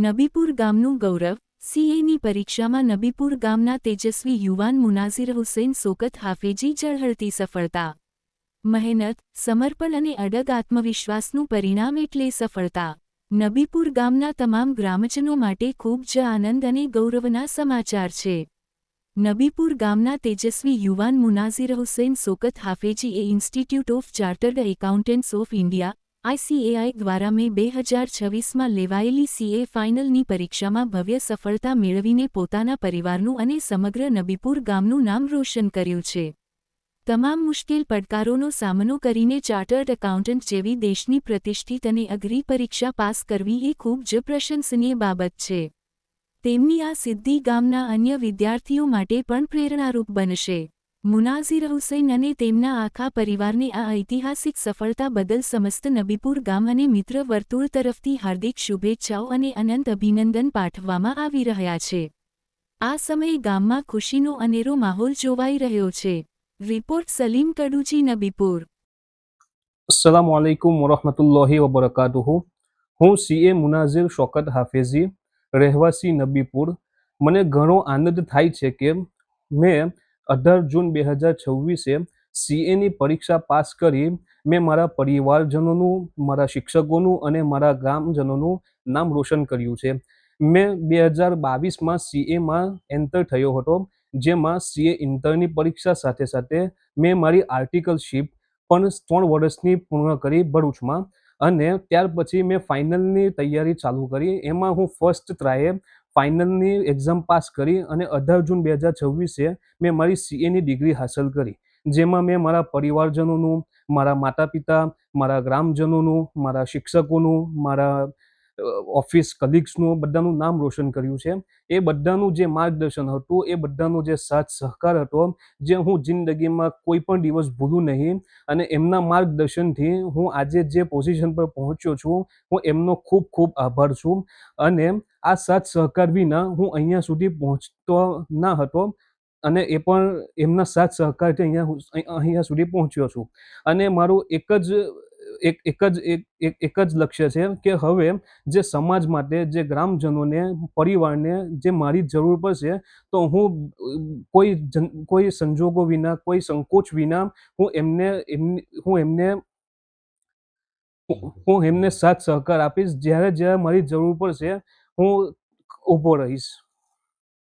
નબીપુર ગામનું ગૌરવ. સીએની પરીક્ષામાં નબીપુર ગામના તેજસ્વી યુવાન મુનાઝિર હુસૈન સોકત હાફેજી ઝળહળતી સફળતા. મહેનત, સમર્પણ અને અડગ આત્મવિશ્વાસનું પરિણામ એટલે સફળતા. નબીપુર ગામના તમામ ગ્રામજનો માટે ખૂબ જ આનંદ અને ગૌરવના સમાચાર છે. નબીપુર ગામના તેજસ્વી યુવાન મુનાઝિર હુસૈન સોકત હાફેજી એ institute of chartered accountants of India ICAI દ્વારા મે 2026માં લેવાયેલી CA ફાઇનલની પરીક્ષામાં ભવ્ય સફળતા મેળવીને પોતાના પરિવારનું અને સમગ્ર નબીપુર ગામનું નામ રોશન કર્યું છે. તમામ મુશ્કેલ પડકારોનો સામનો કરીને ચાર્ટર્ડ એકાઉન્ટન્ટ જેવી દેશની પ્રતિષ્ઠિત અને અઘરી પરીક્ષા પાસ કરવી એ ખૂબ જ પ્રશંસનીય બાબત છે. તેમની આ સિદ્ધિ ગામના અન્ય વિદ્યાર્થીઓ માટે પણ પ્રેરણારૂપ બનશે. મુનાઝિર હુસૈન અને તેમના આખા પરિવારને આ ઐતિહાસિક સફળતા બદલ સમસ્ત નબીપુર ગામ અને મિત્ર વર્તુળ તરફથી હાર્દિક શુભેચ્છાઓ અને અનંત અભિનંદન પાઠવવામાં આવી રહ્યા છે. આ સમયે ગામમાં ખુશીનો અનેરો માહોલ જોવાઈ રહ્યો છે. રિપોર્ટ સલીમ કડુચી, નબીપુર. અસ્સલામુ અલૈકુમ વરહમતુલ્લાહિ વબરકાતુહુ. હું CA મુનાઝિર શોકત હાફેજી, રહેવાસી નબીપુર. મને ઘણો આનંદ થાય છે કે મેં 18 જૂન 2026એ CAની પરીક્ષા પાસ કરી મેં મારા પરિવારજનોનું, મારા શિક્ષકોનું અને મારા ગ્રામજનોનું નામ રોશન કર્યું છે. મેં 2022માં CAમાં એન્ટર થયો હતો, જેમાં CA ઇન્ટરની પરીક્ષા સાથે સાથે મેં મારી આર્ટિકલશીપ પણ 3 વર્ષની પૂર્ણ કરી ભરૂચમાં, અને ત્યાર પછી મેં ફાઇનલની તૈયારી ચાલુ કરી. એમાં હું ફર્સ્ટ ટ્રાયે ફાઇનલની એક્ઝામ પાસ કરી અને 18 જૂન 2026એ મેં મારી CAની ડિગ્રી હાંસલ કરી, જેમાં મેં મારા પરિવારજનોનું, મારા માતા પિતા, મારા ગ્રામજનોનું, મારા શિક્ષકોનું, મારા ઓફિસ કલીગ્સનું બધાનું નામ રોશન કર્યું છે. એ બધાનું જે માર્ગદર્શન હતું, એ બધાનો જે સાથ સહકાર હતો, જે હું જિંદગીમાં કોઈ પણ દિવસ ભૂલું નહીં, અને એમના માર્ગદર્શનથી હું આજે જે પોઝિશન પર પહોંચ્યો છું, હું એમનો ખૂબ ખૂબ આભાર છું. અને આ સાથ સહકાર વિના હું અહીંયા સુધી પહોંચતો ના હતો, અને એ પણ એમના સાથ સહકારથી અહીંયા સુધી પહોંચ્યો છું. અને મારું એક જ લક્ષ્ય છે કે હવે જે સમાજ માટે, જે ગ્રામજનોને, પરિવારને જે મારી જરૂર પડશે, તો કોઈ સંજોગો વિના, કોઈ સંકોચ વિના હું એમને સાથ સહકાર આપીશ. જ્યારે જ્યારે મારી જરૂર પડશે હું ઊભો રહીશ.